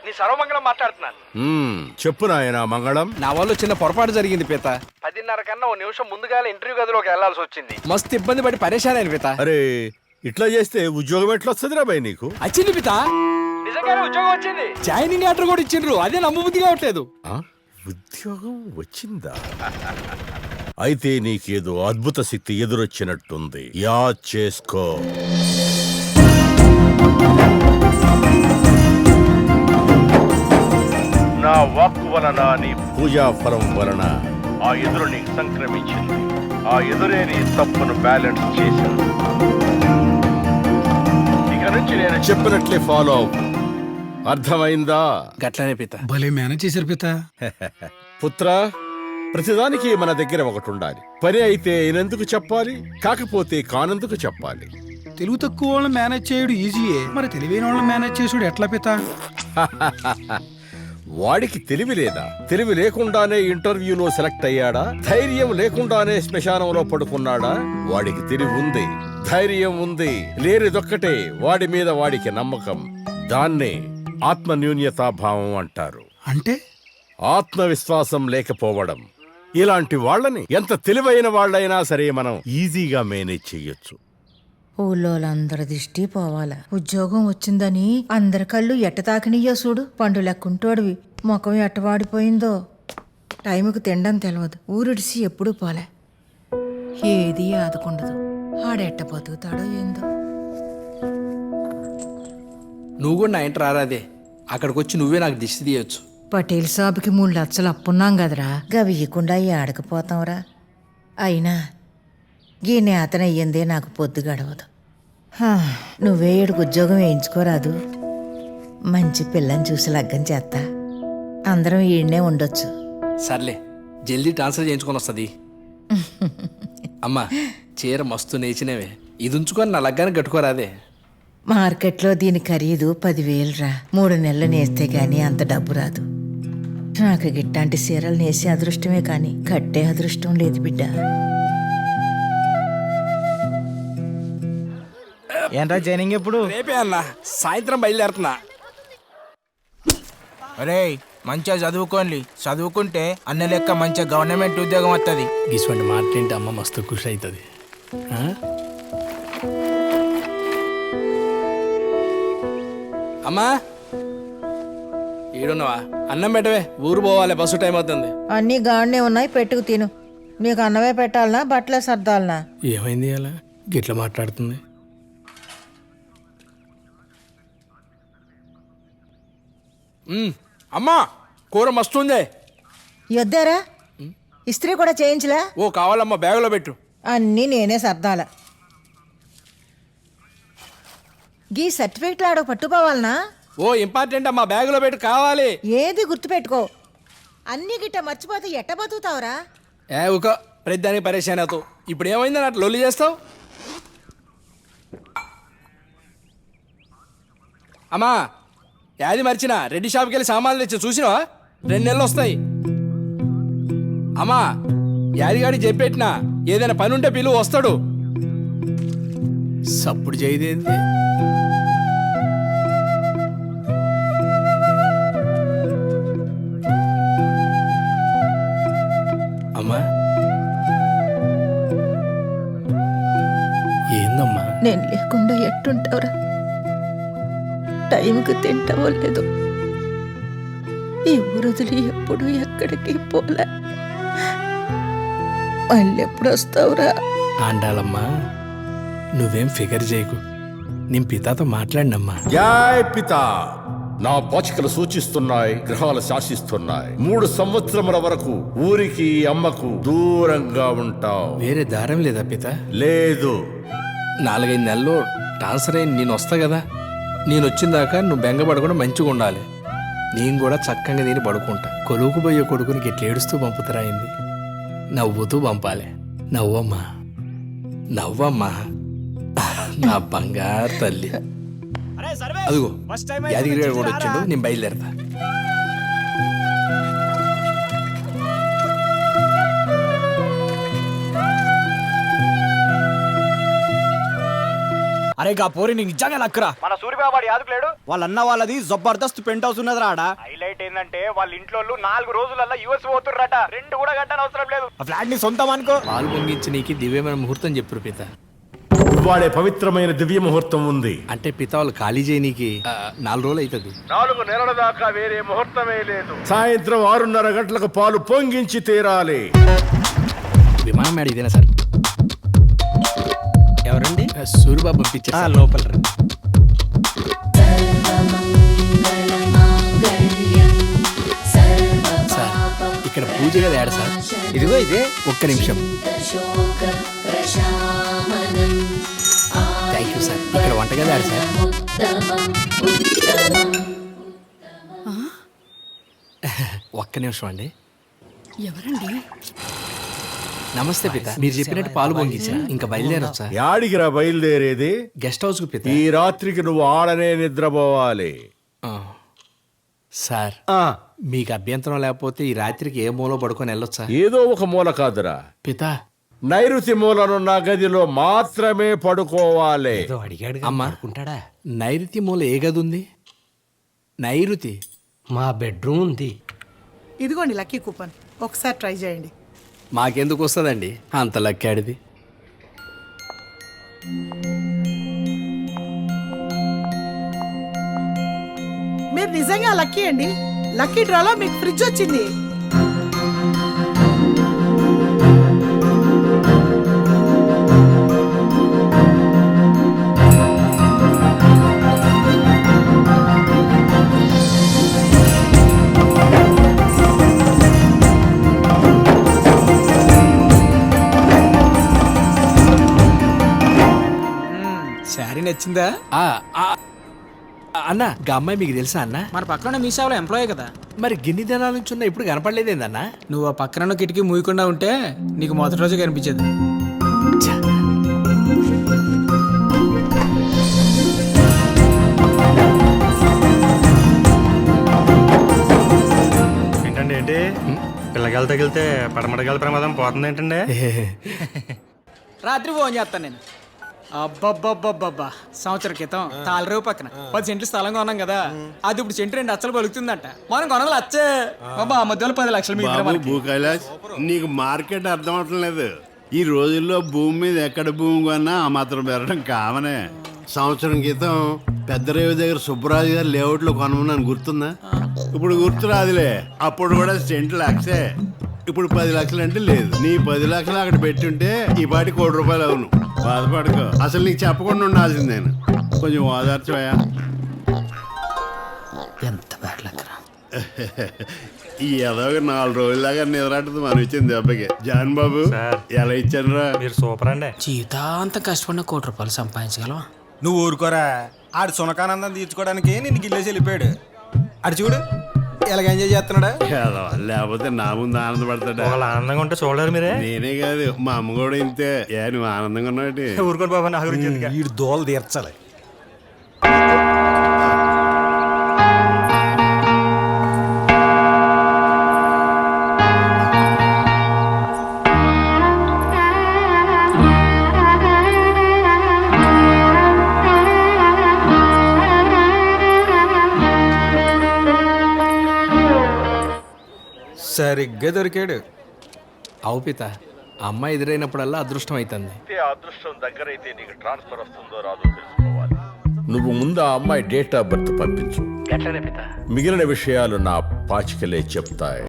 నీ సర్వమంగళం మాట్లాడుతున్నాను. చెప్పు నాయనా మంగళం. నా వల్ల చిన్న పొరపాటు జరిగింది పీత. 10:30 కన్నా ఓ నిమిషం ముందుగా ఇంటర్వ్యూ గదిలోకి వెళ్లాల్సి వచ్చింది. మస్తు ఇబ్బంది పడి పరేషాన్ అయిన పీత. అరే ఇట్లా చేస్తే ఉద్యోగం ఎట్లా వస్తుంది రా భయ్ నీకు? వచ్చింది పీత. నిజంగానే ఉద్యోగం వచ్చింది. జాయినింగ్ లెటర్ కూడా ఇచ్చిండ్రు. అదే నమ్మబుద్ధి కావట్లేదు. ఉద్యోగం వచ్చిందా? అయితే నీకేదో అద్భుత శక్తి ఎదురొచ్చినట్టుంది. యాద్ చేసుకో. నా వాక్కు వలన నీ పూజా ఫలం వలన ఆ ఎదురు నీకు సంక్రమించింది. ఆ ఎదురే నీ తప్పును బ్యాలెన్స్ చేసింది. ఇక నుంచి నేను చెప్పినట్లే ఫాలో అవ్వు. అర్థమైందా? గట్లనే పీత. భలే మేనేజ్ చేశారు పిత. పుత్ర, ప్రతిదానికి మన దగ్గర ఒకటి ఉండాలి. పని అయితే ఈయనెందుకు చెప్పాలి, కాకపోతే కానందుకు చెప్పాలి. తెలుగు తక్కువ వాళ్ళని మేనేజ్ చేయడు ఈజీయే, మరి తెలివైన వాళ్ళని మేనేజ్ చేసుడు ఎట్లా పిత? వాడికి తెలివి లేదా? తెలివి లేకుండానే ఇంటర్వ్యూలో సెలెక్ట్ అయ్యాడా? ధైర్యం లేకుండానే శ్మశానంలో పడుకున్నాడా? వాడికి తెలివి ఉంది, ధైర్యం ఉంది. లేనిదొక్కటే వాడి మీద వాడికి నమ్మకం. దాన్నే ఆత్మన్యూన్యతాభావం అంటారు. అంటే ఆత్మవిశ్వాసం లేకపోవడం. ఇలాంటి వాళ్ళని ఎంత తెలివైన వాళ్ళైనా సరే మనం ఈజీగా మేనేజ్ చెయ్యొచ్చు. ఊళ్ళోళ్ళందరి దిష్టి పోవాల. ఉద్యోగం వచ్చిందని అందరి కళ్ళు ఎట్ట తాకినయ్యో చూడు. పండు లెక్కుంటోడివి, ముఖం ఎట్టవాడిపోయిందో. టైంకు తినడం తెలవదు. ఊరిడిసి ఎప్పుడూ పోలే. ఏది ఆదుకుండదు. ఆడెట్ట బతుకుతాడో ఏందో. నువ్వు కూడా నా ఇంటర్ రారాదే. అక్కడికి వచ్చి నువ్వే నాకు దిష్టి తీయొచ్చు. పటేల్ సాబుకి 3 లక్షలు అప్పున్నాం కదరా. గవియకుండా ఆడకపోతాంరా. అయినా గీనే అతనయ్యిందే నాకు పొద్దు గడవదు. నువ్వే ఏడుకు ఉద్యోగం వేయించుకోరాదు. మంచి పిల్లని చూసి లగ్గం చేస్తా. అందరం ఈడనే ఉండొచ్చు. సర్లే, జల్దీ ట్రాన్స్ఫర్ చేయించుకొని వస్తుంది. అమ్మా, చీర మస్తు నేచినవే. ఇది ఉంచుకొని నా లగ్గానికి కట్టుకోరాదే. మార్కెట్లో దీని ఖరీదు 10,000 రా. 3 నెలలు నేస్తే గాని అంత డబ్బు రాదు. నాకు గిట్టాంటి చీరలు నేసే అదృష్టమే కాని కట్టే అదృష్టం లేదు బిడ్డ. ఏంట్రా ట్రైనింగ్ ఎప్పుడు? రేపే అన్నా, సాయంత్రం బయలుదేరుతున్నా. అరే మంచిగా చదువుకోండి. చదువుకుంటే అన్న లెక్క మంచిగా గవర్నమెంట్ ఉద్యోగం వస్తుంది. గిసువంటి మాట్లాంటే అమ్మ మస్తు ఖుషి అవుతుంది. అమ్మా, ఈడున్నావా? అన్నం పెట్టవే, ఊరు పోవాలి, బస్సు టైం అవుతుంది. అన్నీ గాడినే ఉన్నాయి, పెట్టుకు తిను. నీకు అన్నమే పెట్టాలనా బట్టలే సర్దాలనా? ఏమైంది అలా గిట్ల మాట్లాడుతుంది? అమ్మా, కూర మస్తు ఉంది. యొద్దారా? ఇస్త్రీ కూడా చేయించలే? ఓ కావాలమ్మా, బ్యాగులో పెట్టు. అన్నీ నేనే సర్దాల. గీ సర్టిఫికెట్లు ఆడో పట్టుకోవాలనా? ఓ ఇంపార్టెంట్ అమ్మా, బ్యాగులో పెట్టు, కావాలి. ఏది గుర్తుపెట్టుకో. అన్నీ గిట్ట మర్చిపోతే ఎట్ట బతుకుతావురా? ఒక ప్రతిదానికి పరేషాన్ అవుతావు. ఇప్పుడు ఏమైందని అట్లా లొల్లి చేస్తావు? అమ్మా, యాది మర్చినా, రెడ్డి షాప్కి వెళ్ళి సామాన్లు తెచ్చి చూసినావా? 2 నెలలు వస్తాయి. అమ్మా, యాదిగాడికి చెప్పేటినా, ఏదైనా పని ఉంటే పిలువు, వస్తాడు. సప్పుడు చేయదేంది? అమ్మా, ఏందమ్మా? నేను లేకుండా ఎట్టుంటావురా? టైంకి తింటావో లేదు. ఈ ఊరుదులు ఎప్పుడు ఎక్కడికి పోలే. మళ్ళీ ఎప్పుడు వస్తావురా? ఆండాలమ్మా, నువ్వేం ఫిగర్ చేయకు. నేను పితాతో మాట్లాడినమ్మా. జై పిత. నా పోచికలు సూచిస్తున్నాయి, గ్రహాలు శాసిస్తున్నాయి. 3 సంవత్సరముల వరకు ఊరికి అమ్మకు దూరంగా ఉంటావు. వేరే దారం లేదా పిత? లేదు. 4-5 నెలల్లో ట్రాన్స్ఫర్ అయ్యి నేను వస్తా కదా. నేను వచ్చిన దాకా నువ్వు బెంగపడకుండా మంచిగా ఉండాలి. నేను కూడా చక్కగా తిని పడుకుంటా. కొలువుకు పోయే కొడుకునికి ఇట్లా ఏడుస్తూ పంపుతారా అయింది? నవ్వుతూ పంపాలి. నవ్వమ్మా, నవ్వమ్మా, నా బంగారు తల్లి. అదిగో యాదగిరి గారు కూడా వచ్చిండు. నేను బయలుదేరతా. అరే గా పోరి నీకు నిజంగా నక్కురా. మన సూర్యబాబు యాదుకులేడు. వాళ్ళన్న వాళ్ళది జబర్దస్త్ పెంట్ హౌస్ ఉన్నది రాడా. హైలైట్ ఏంటంటే వాళ్ళ ఇంట్లో 4 రోజులల్లా యుఎస్ పోతుర్రట. 2 కూడా గంటన అవసరం లేదు. ఆ ఫ్లాట్ నీ సొంతం అనుకో. పాలు పొంగించి నీకు దివ్యమైన ముహూర్తం చెప్పు పిత. వాడే పవిత్రమైన దివ్య ముహూర్తం ఉంది. అంటే పిత వాళ్ళు ఖాళీ చేయనీకి 4 రోజులు అవుతుంది. 4 నెలల దాకా వేరే ముహూర్తమే లేదు. సాయంత్రం 6:30 గంటలకు పాలు పొంగించి తీరాలి. విమానం మేడ ఇదేనా సార్? ఎవరండి? సూర్యబాబు పంపించారు లోపల రండి. సార్ ఇక్కడ పూజ గది ఏడ సార్? ఇదిగో ఇదే. ఒక్క నిమిషం. Thank you sir. ఇక్కడ వంటగది ఏడ సార్? ఒక్క నిమిషం అండి. ఎవరండి? నమస్తే పిత. మీరు చెప్పినట్టు పాలు పొంగించా ఇంకా బయలుదేరొచ్చా? యాడికిరా బయలుదేరేది? గెస్ట్ హౌస్ కు పిత. ఈ రాత్రికి నువ్వు ఆడనే నిద్రపోవాలి. ఆ. సార్ మీకు అభ్యంతరం లేకపోతే ఈ రాత్రికి ఏ మూల పడుకొని వెళ్ళొచ్చా? ఏదో ఒక మూల కాదురా, పిత. నైరుతి మూలనున్న గదిలో మాత్రమే పడుకోవాలి. అడిగాడు అమ్మా అనుకుంటాడా? నైరుతి మూల ఏ గది ఉంది? నైరుతి మా బెడ్రూమ్ ఉంది. ఇదిగోండి లక్కీ కూపన్, ఒకసారి ట్రై చేయండి. మాకెందుకు వస్తుందండి అంత లక్కాడిది? మీరు నిజంగా లక్కీ అండి. లక్కీ డ్రాలో మీకు ఫ్రిడ్జ్ వచ్చింది. శారీ నచ్చిందా? ఆ, ఆ, అన్న గా అమ్మాయి మీకు తెలుసా అన్న? మన పక్కన మీ సేవలో ఎంప్లాయీ కదా. మరి గిన్ని దినాల నుంచి ఉన్న ఇప్పుడు కనపడలేదేందన్న? నువ్వు ఆ పక్కన కిటికీ మూయకుండా ఉంటే నీకు మొదటి రోజు కనిపించేది. ఏంటండి ఏంటి పిల్లగాలు తగిలితే పడమడగాల ప్రమాదం పోతుంది ఏంటండి? రాత్రి ఫోన్ చేస్తాను నేను. అబ్బబ్బబ్బబ్బబ్బా, సంవత్సరం క్రితం తాళరేవు పక్కన 10 సెంట్లు స్థలం కొన్నాం కదా, అది ఇప్పుడు సెంటు 2 లక్షలు పలుకుతుందంట. మనం కొనగల వచ్చే బాబా ఆ మధ్యలో 10 లక్షలు బాబు భూ కైలాష్, నీకు మార్కెట్ అర్థం అవటం లేదు. ఈ రోజుల్లో భూమి మీద ఎక్కడ భూమి కొన్నా ఆ మాత్రం పెరగడం కామనే. సంవత్సరం క్రితం పెద్ద రేవు దగ్గర సుబ్బరాజు గారు లేఅవుట్లో కొనమన్నాను, గుర్తుందా? ఇప్పుడు గుర్తురాదులే. అప్పుడు కూడా సెంటు లక్షే. ఇప్పుడు 10 లక్షలు అంటే లేదు. నీ 10 లక్షలు అక్కడ పెట్టుంటే ఈ పాటి ₹1,00,00,000 అవును. బాధపడుకో. అసలు నీకు చెప్పకుండా ఉండాల్సింది నేను. కొంచెం ఓదార్చవయా. ఎంత బ్యాడ్ లక్ రా. ఈ ఏదో 4 రోజుల దాకా నిద్రాటది మనం ఇచ్చింది దెబ్బకి. జాన్ బాబు ఎలా ఇచ్చాను రా? మీరు సూపర్ అండి. జీవితాంతం కష్టపడిన ₹1,00,00,000 సంపాదించగలవా? నువ్వు ఊరుకోరా. ఆడు సునకానందం తీర్చుకోవడానికి నిన్ను గిల్లేసి వెళ్ళిపోయాడు. అడు చూడు ఎలాగ ఎంజాయ్ చేస్తున్నాడా. ఏదో, లేకపోతే నా ముందు ఆనందపడతాడా? ఒకళ్ళు ఆనందంగా ఉంటే చూడలేరు మీరే. నేనే కాదు, మా అమ్మ కూడా ఇంతే. నువ్వు ఆనందంగా ఉన్నాడు. ఊరుకోరు బాబా, నా గురించి ఎందుకు? వీడు దోలు తీర్చాలి. సరిగ్గా దొరికాడు. అవు పిత, అమ్మాయి ఎదురైనప్పుడల్లా అదృష్టం అవుతుంది. అదృష్టం దగ్గరైతే నీకు ట్రాన్స్ఫర్ వస్తుందో రాదో తెలుసుకోవాలి. నువ్వు ముందు ఆ అమ్మాయి డేట్ ఆఫ్ బర్త్ పంపించు. మిగిలిన విషయాలు నా పాచికలే చెప్తాయి.